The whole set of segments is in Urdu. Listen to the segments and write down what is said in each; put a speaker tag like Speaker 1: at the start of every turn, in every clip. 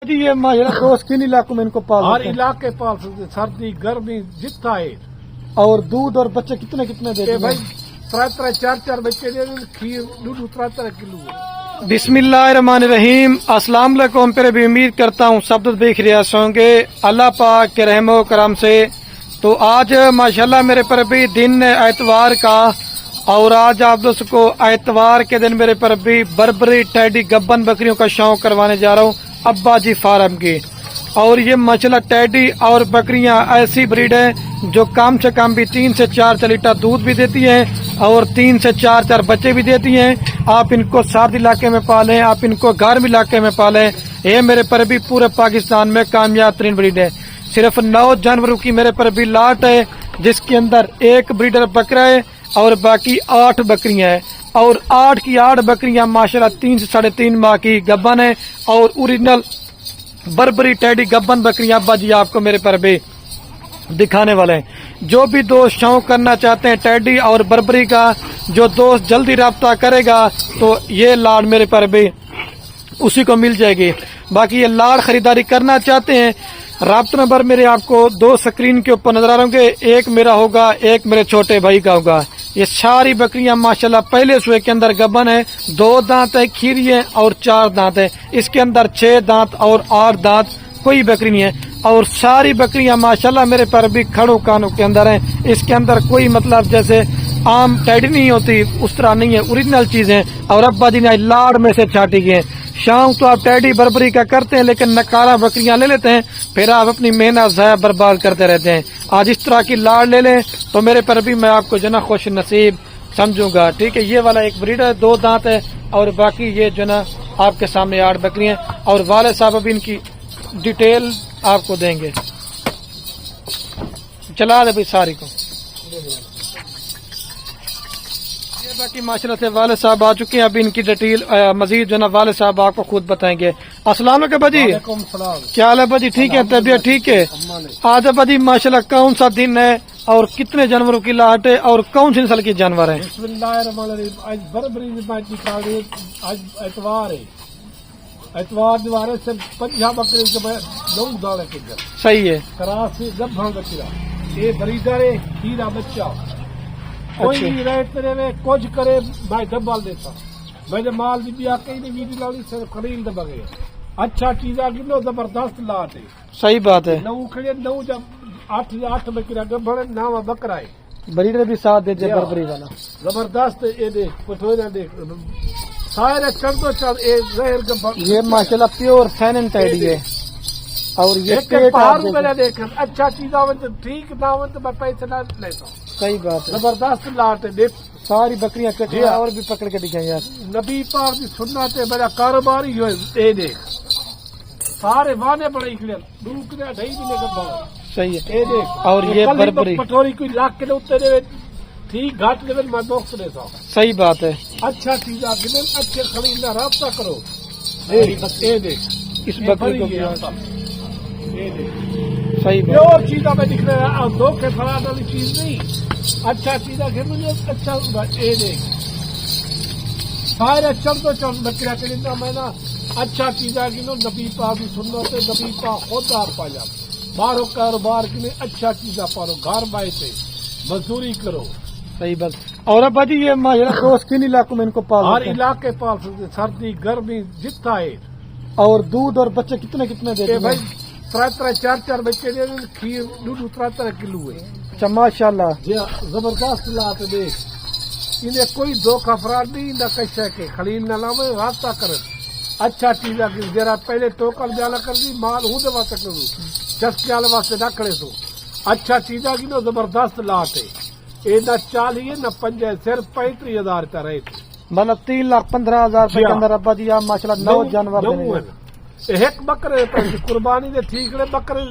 Speaker 1: جی یہ ماجرا دوست کن علاقوں میں ان کو پال
Speaker 2: ہر علاقے پال سکتے، سردی گرمی جتنا ہے.
Speaker 1: اور دودھ اور بچے کتنے کتنے دیتے
Speaker 2: کہ
Speaker 1: ہیں؟
Speaker 2: بھائی 3-4 بچے دے دیں، کھیر 2-3 کلو ہے.
Speaker 1: بسم اللہ الرحمن الرحیم. السلام علیکم. پھر بھی امید کرتا ہوں سب دیکھ رہے ہوں گے اللہ پاک کے رحم و کرم سے. تو آج ماشاءاللہ میرے پر بھی دن اتوار کا، اور آج آپ دوست کو اتوار کے دن میرے پر بھی بربری ٹیڈی گبن بکریوں کا شوق کروانے جا رہا ہوں ابا جی فارم کی. اور یہ ماشاءاللہ ٹیڈی اور بکریاں ایسی بریڈ ہیں جو کم سے کم بھی 3 سے 4 لیٹر دودھ بھی دیتی ہیں اور 3 سے 4 بچے بھی دیتی ہیں. آپ ان کو سرد علاقے میں پالیں، آپ ان کو گرم علاقے میں پالیں. یہ میرے پر بھی پورے پاکستان میں کامیاب ترین بریڈ ہے. صرف 9 جانوروں کی میرے پر بھی لاٹ ہے، جس کے اندر ایک بریڈر بکرا ہے اور باقی 8 بکریاں ہیں. اور 8 کی 8 بکریاں ماشاءاللہ 3 سے 3.5 ماہ کی گبن ہے اور اوریجنل بربری ٹیڈی گبن بکریاں ابا جی آپ کو میرے پر بھی دکھانے والے ہیں. جو بھی دوست شوق کرنا چاہتے ہیں ٹیڈی اور بربری کا، جو دوست جلدی رابطہ کرے گا تو یہ لاڑ میرے پر بھی اسی کو مل جائے گی. باقی یہ لاڑ خریداری کرنا چاہتے ہیں، رابطہ نمبر میرے آپ کو 2 سکرین کے اوپر نظر آ رہے ہوں گے. ایک میرا ہوگا، ایک میرے چھوٹے بھائی کا ہوگا. یہ ساری بکریاں ماشاءاللہ پہلے سوئے کے اندر گبن ہے. 2 دانت ہے کھیری ہے اور 4 دانت ہے. اس کے اندر 6 دانت اور 8 دانت کوئی بکری نہیں ہے. اور ساری بکریاں ماشاءاللہ میرے پر بھی کھڑوں کانوں کے اندر ہیں. اس کے اندر کوئی مطلب جیسے عام ٹیڈی نہیں ہوتی اس طرح نہیں ہے، اوریجنل چیزیں. اور ابا جی نے لاڑ میں سے چھاٹی گئے. شام تو آپ ٹیڈی بربری کا کرتے ہیں لیکن نکارا بکریاں لے لیتے ہیں، پھر آپ اپنی محنت ضائع برباد کرتے رہتے ہیں. آج اس طرح کی لاڑ لے لیں تو میرے پر بھی میں آپ کو جو نا خوش نصیب سمجھوں گا. ٹھیک ہے، یہ والا ایک بریڈر ہے، 2 دانت ہے اور باقی یہ جو نا آپ کے سامنے 8 بکریاں ہیں. اور والد صاحب ابھی ان کی ڈیٹیل آپ کو دیں گے. چلا دے بھائی ساری کو. یہ باقی ماشاءاللہ سے والد صاحب آ چکے ہیں، ابھی ان کی ڈیٹیل مزید جو نا والد صاحب آپ کو خود بتائیں گے. السلام علیکم بھائی.
Speaker 2: وعلیکم السلام.
Speaker 1: کیا حال ہے بھائی؟ ٹھیک ہے، طبیعت ٹھیک ہے؟ آج بھائی ماشاءاللہ کون سا دن ہے اور کتنے جانوروں کی لاٹ ہے اور کون سی نسل کی جانور ہیں؟
Speaker 2: بسم اللہ الرحمن الرحیم. آج بربری دکھا رہی ہے. آج اتوار ہے، اتوار دیوارے سے 50 بکرے کے لوگ دوڑے کے گھر
Speaker 1: صحیح ہے.
Speaker 2: کراسی گبھن بچرا. یہ بریڈر ہے، کھیرا بچہ. کوئی بھی ریٹ کرے میں کچھ کرے میں ڈبال دیتا. میں نے مال بھی دیا کہیں نہیں ویڈی لالی سے خرید دبا گئے. اچھا چیزاں گنو زبردست لاٹ ہے.
Speaker 1: صحیح بات ہے.
Speaker 2: 9 کھڑے 9 جب 8 بکرا گبھن 9 بکرا ہے.
Speaker 1: بریڈر بھی ساتھ دیتے بربری والا.
Speaker 2: زبردست. یہ دیکھ پٹھوئے دیکھ سارے چڑھ تو چڑھ. زہر گبھن
Speaker 1: یہ ماشاءاللہ پیور فینن ٹیڈی ہے. اور یہ
Speaker 2: ایک
Speaker 1: پیٹ
Speaker 2: پہاڑ
Speaker 1: آپ
Speaker 2: میں
Speaker 1: دیکھیں.
Speaker 2: دیکھ اچھا چیز آؤں تو ٹھیک نہ ہو تو میں پیسے نہ لیتا ہوں.
Speaker 1: صحیح بات ہے.
Speaker 2: زبردست لاٹ ہے. دیکھ
Speaker 1: ساری بکریاں کٹی اور بھی پکڑ کے دکھائیں یار.
Speaker 2: نبی پاک کی سنت ہے، میرا کاروبار ہی ہوئے. اے دیکھ سارے وانے بڑے کھڑے ڈوکنے ڈھائی بھی لے کر بڑا.
Speaker 1: صحیح ہے.
Speaker 2: اے دیکھ
Speaker 1: اور یہ بربری
Speaker 2: پٹوری کوئی لاکھ کے اتنے دے ٹھیک گھاٹ کے میں دوست لیتا ہوں.
Speaker 1: صحیح بات ہے.
Speaker 2: اچھا چیز آ کے اچھے خریدنا رابطہ کرو. اے دیکھ
Speaker 1: اس بکری کو بھی صحیح بات.
Speaker 2: پیور چیزاں میں دکھ رہا ہے، دھوکے فراڈ والی چیز نہیں. اچھا چیزاں گھر مجھے اچھا ہوگا. اے دیکھ سارے چل تو چل بکرا کے لینا میں نا اچھا چیزاں گنو. نبی پاک کی سنت ہے، نبی پاک خود آپ پایا. بارو کاروبار کے لیے اچھا چیزاں پالو، گھر بیٹھے مزدوری کرو.
Speaker 1: صحیح بات. اور ابا جی یہ ماجرا دوست کن علاقوں میں ان کو پال
Speaker 2: ہر
Speaker 1: سکتے ہیں؟
Speaker 2: علاقے پال سکتے، سردی گرمی جتنا ہے.
Speaker 1: اور دودھ اور بچے کتنے کتنے دیتے
Speaker 2: کہ
Speaker 1: ہیں؟
Speaker 2: بھائی 3-4 بچے دے دیں، کھیر 2-3 کلو ہے.
Speaker 1: اچھا ماشاء اللہ.
Speaker 2: جی زبردست لاٹ دیکھ. انہیں کوئی دھوکہ فراڈ نہیں نہ کیسے کے خلیل نہ لاوے رابطہ کرے. اچھا چیز آگے ذرا پہلے ٹوکر جانا کر دی مال ہوں دے واسطے کروں چسکے والے واسطے نہ کھڑے تو. اچھا چیز آگی نو زبردست لاٹ ہے. یہ نہ 40 ہے نہ 5 ہے، صرف 35,000 کا ریٹ.
Speaker 1: مطلب 3,15,000 روپے کے اندر ابا جی آپ ماشاءاللہ 9 جانور دیں گے.
Speaker 2: ایک بکرے پیسے قربانی دے ٹھیک رہے. بکرے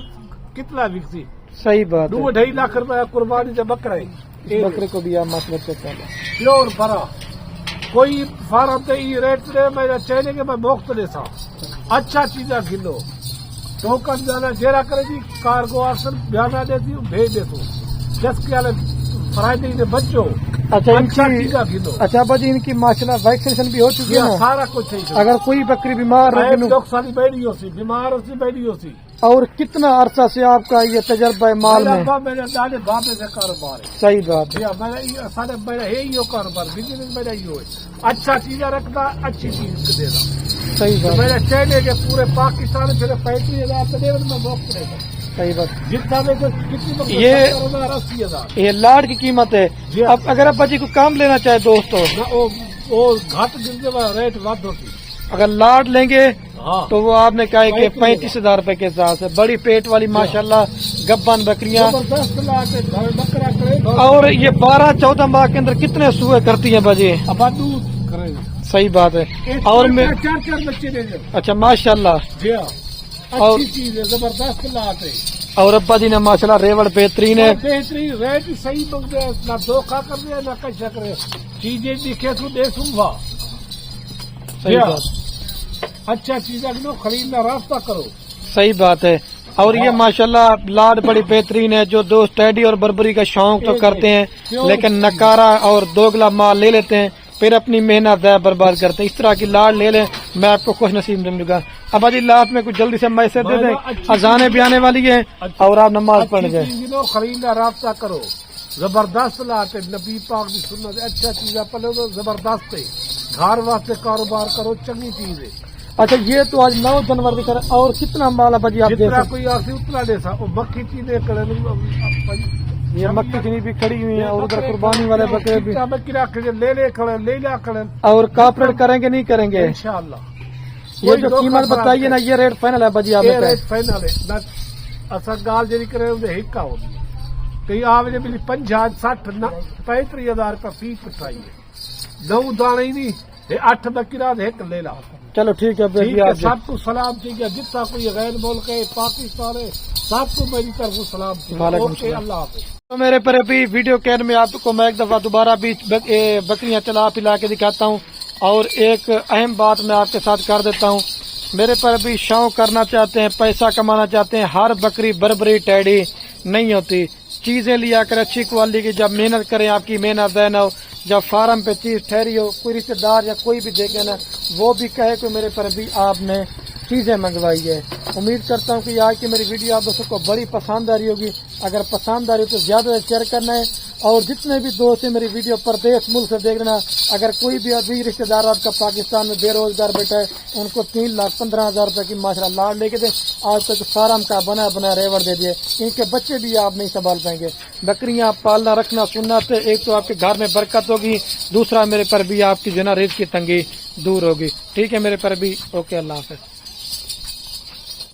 Speaker 2: کتنا بکسی؟
Speaker 1: صحیح بات ہے.
Speaker 2: 2-2.5 لاکھ روپے قربانی سے بکرے.
Speaker 1: اس بکرے کو بھی آپ ماشاءاللہ چیک کر لیں.
Speaker 2: پیور بھرا کوئی فارم دے یہ ریٹ دے میں چاہیے کہ میں موقت لے سا. اچھا چیزاں گنو. ٹوکن جانا جیرا کرے گی کارگو آسن بیانا دیتی ہوں بھیج دیتا ہوں. جس کے والے فرائیڈے نے بچو
Speaker 1: اچھا ان
Speaker 2: اچھا
Speaker 1: کی
Speaker 2: چیزیں گنو.
Speaker 1: اچھا ابا جی ان کی ماشاءاللہ ویکسینیشن بھی ہو چکی ہے نا؟
Speaker 2: سارا کچھ ہے.
Speaker 1: اگر کوئی بکری بیمار ہے
Speaker 2: ساری بیڑی ہوتی بیمار ہوتی بیڑی ہوتی.
Speaker 1: اور کتنا عرصہ سے آپ کا یہ تجربہ ہے مال میں؟
Speaker 2: میرے دادے بابے سے کاروبار ہے.
Speaker 1: صحیح بات ہے.
Speaker 2: سارے میرا ہے ہی کاروبار بزنس میرا ہی ہوئے. اچھا چیزیں رکھنا اچھی چیز دے رہا.
Speaker 1: صحیح بات.
Speaker 2: میرے چہرے کے پورے پاکستان پھر 35,000 دے میں موقع دے گا.
Speaker 1: صحیح بات.
Speaker 2: جتنا میں کتنی
Speaker 1: یہ
Speaker 2: 80,000
Speaker 1: یہ لاڈ کی قیمت ہے. اب اگر ابا جی کو کام لینا چاہے دوستو
Speaker 2: وہ گھٹ گرنے والا ریٹ ود ہوتی.
Speaker 1: اگر لاڈ لیں گے
Speaker 2: ہاں
Speaker 1: تو وہ آپ نے کہا ہے کہ 35,000 روپے کے حساب سے بڑی پیٹ والی ماشاءاللہ گبن بکریاں.
Speaker 2: زبردست لا کے گھر بکرا کرے
Speaker 1: اور یہ 12-14 ماہ کے اندر کتنے سوئے کرتی ہیں بجے؟
Speaker 2: ابا دودھ کرے.
Speaker 1: صحیح بات ہے. اور میں
Speaker 2: 4 بچے دے دیں.
Speaker 1: اچھا ماشاءاللہ.
Speaker 2: جی ہاں اچھی چیز ہے زبردست لاتے.
Speaker 1: اور ابا جی نے ماشاءاللہ ریوڑ بہترین ہے.
Speaker 2: بہترین ریٹ صحیح مانگ دے. نہ دھوکہ کر دے نہ کچھ کرے. چیزیں دکھے تو دے سنبھا.
Speaker 1: صحیح بات.
Speaker 2: اچھا چیزیں لو خریدنا راستہ کرو.
Speaker 1: صحیح بات ہے. اور یہ ماشاءاللہ لاڈ بڑی بہترین ہے. جو دوست ٹیڈی اور بربری کا شوق تو کرتے ہیں لیکن نکارا اور دوگلا مال لے لیتے ہیں پھر اپنی محنت ضائع برباد کرتے ہیں. اس طرح کی لاڈ لے لیں. میں آپ کو خوش نصیب دوں گا. ابا جی لات میں کچھ جلدی سے میسج دے دیں. اذانیں بھی آنے والی ہیں اور آپ نماز پڑھ جائیں.
Speaker 2: خریدنا رابطہ کرو. زبردست لاتے نبی پاک کی سنت. اچھا چیزیں پلے تو زبردست ہے. گھر واسطے کاروبار کرو چنگی چیز ہے.
Speaker 1: اچھا یہ تو آج 9 جنوری کا اور کتنا مال ابا جی آپ دے
Speaker 2: جتنا
Speaker 1: سکتے؟
Speaker 2: کوئی آسی اتنا دے سا. مکھی چیزیں کرے
Speaker 1: یہ مکی چنی بھی کھڑی ہوئی ہیں اور ادھر قربانی والے بکرے بھی.
Speaker 2: لے لے کھڑے لے لیا کھڑے
Speaker 1: اور کارپوریٹ کریں گے نہیں کریں گے
Speaker 2: انشاءاللہ.
Speaker 1: یہ جو قیمت بتائیے نا یہ ریٹ فائنل ہے ابا جی آپ
Speaker 2: یہ
Speaker 1: نے
Speaker 2: ریٹ فائنل ہے. اصل گال جی کرے ہکا ہوتی ہے. کئی آوے ملی 50 60 35,000 روپے فی پٹائی ہے. 9 دانے ہی نہیں 8 بکرا ایک لے لا.
Speaker 1: چلو ٹھیک ہے.
Speaker 2: سب کو سلام ٹھیک ہے. جتنا کوئی غیر ملک ہے پاکستان ہے سب کو میری طرف سلام ٹھیک ہے. اللہ حافظ.
Speaker 1: تو میرے پر بھی ویڈیو کین میں آپ کو میں ایک دفعہ دوبارہ بھی بکریاں چلا پلا کے دکھاتا ہوں. اور ایک اہم بات میں آپ کے ساتھ کر دیتا ہوں. میرے پر بھی شوق کرنا چاہتے ہیں پیسہ کمانا چاہتے ہیں. ہر بکری بربری ٹیڈی نہیں ہوتی. چیزیں لیا کر اچھی کوالٹی کی. جب محنت کریں آپ کی محنت ضائع نہ ہو. جب فارم پہ چیز ٹھہری ہو کوئی رشتے دار یا کوئی بھی دیکھے نا وہ بھی کہے کہ میرے پر بھی آپ نے چیزیں منگوائی ہے. امید کرتا ہوں کہ آج کی میری ویڈیو آپ دوستوں کو بڑی پسند آ رہی ہوگی. اگر پسند آ رہی ہو تو زیادہ شیئر کرنا ہے. اور جتنے بھی دوست ہیں میری ویڈیو پردیش ملک سے دیکھ لینا. اگر کوئی بھی ابھی رشتے دار آپ کا پاکستان میں بے روزگار بیٹھا ہے ان کو 3,15,000 روپے کی ماشاءاللہ لاڈ لے کے دیں. آج تک فارم کا بنا ریوڑ دے دیے. ان کے بچے بھی آپ نہیں سنبھال پائیں گے. بکریاں پالنا رکھنا سنت ہے. ایک تو آپ کے گھر میں برکت ہوگی. دوسرا میرے پر بھی آپ کی جو نا رزق کی تنگی دور ہوگی. ٹھیک ہے میرے پر بھی. اوکے اللہ حافظ.